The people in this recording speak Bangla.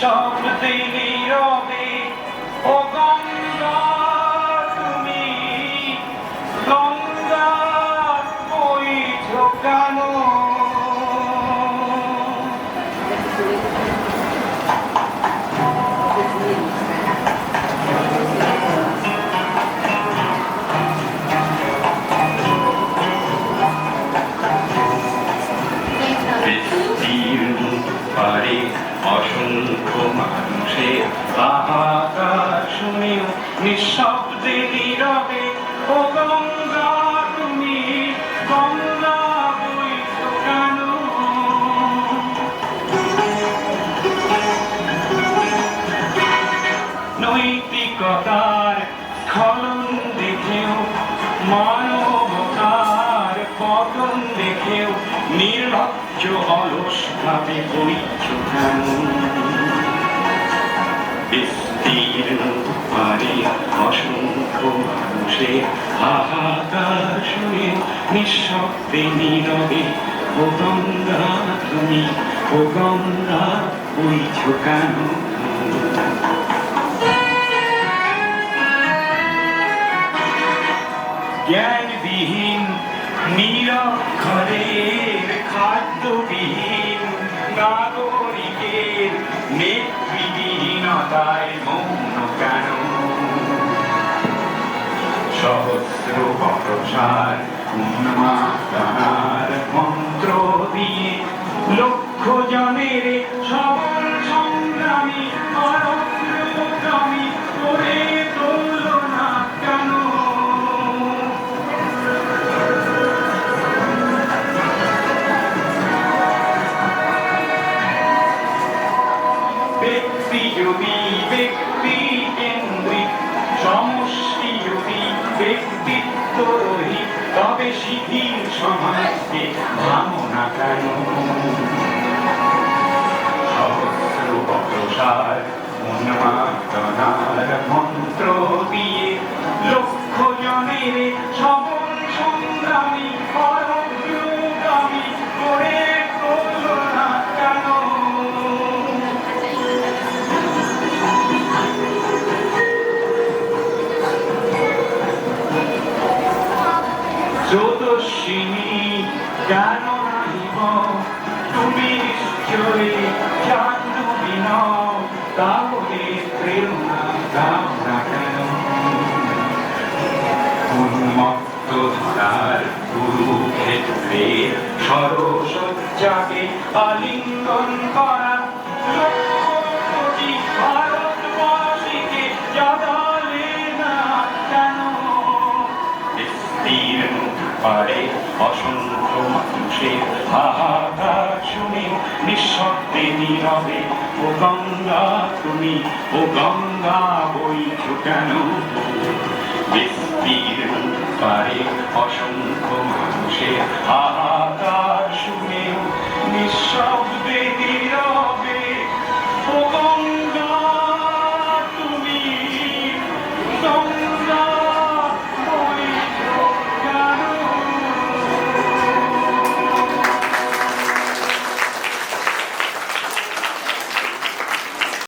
নিঃশব্দে নীরবে ও গঙ্গা তুমি গঙ্গা বইছো কেন? পারে অসংখ্য মানুষের হাহাকার শুনেও নিঃশব্দে নীরবে ও গঙ্গা তুমি গঙ্গা বইছো কেন? নৈতিকতার স্খলন দেখেও মানবতার পতন দেখেও নির্লজ্জ অলস ভাবে বইছো কেন? বিস্তীর্ণ পারে অসংখ্য মানুষের হাহাকার শুনে নিঃশব্দে নীরবে ও গঙ্গা তুমি ও গঙ্গা বইছো কেন? জ্ঞানবিহীন নিরক্ষরের খাদ্যবিহীন নাগরিকের নেতৃবিহীনতায় মৌন কেন? সহস্র বর্ষার উন্মাদনার মন্ত্র দিয়ে লক্ষ জনের সবল সংগ্রামী অরগ্রগামী করে তোল না কেন? ব্যক্তি যদি ব্যক্তি কেন্দ্রিক, সমষ্টি যদি ব্যক্তিত্ব রহিত, তবে শিথিল সমাজকে ভাঙো না কেন? সহস্র বর্ষার উন্মাদনার মন্ত্র দিয়ে লক্ষ জনের সবল সংগ্রামী অরগ্রগামী করে তোল না কেন? জ্যোতস্বিনী কেন নাহিব তুমি নিশ্চয়ই জাহ্নবী নও, তাহলে প্রেরণা দাও না কেন? উন্মত্ত ধারার কুরুক্ষেত্রের সরসজ্জাকে আলিঙ্গন করা লক্ষ ভারতবাসীকে জাগালে না কেন? বিস্তীর্ণ পারে অসংখ্য মানুষের হাহাকার শুনে নিঃশব্দে নীরবে ও গঙ্গা তুমি ও গঙ্গা বইছো কেন? বিস্তীর্ণ পারে অসংখ্য মানুষের হাহাকার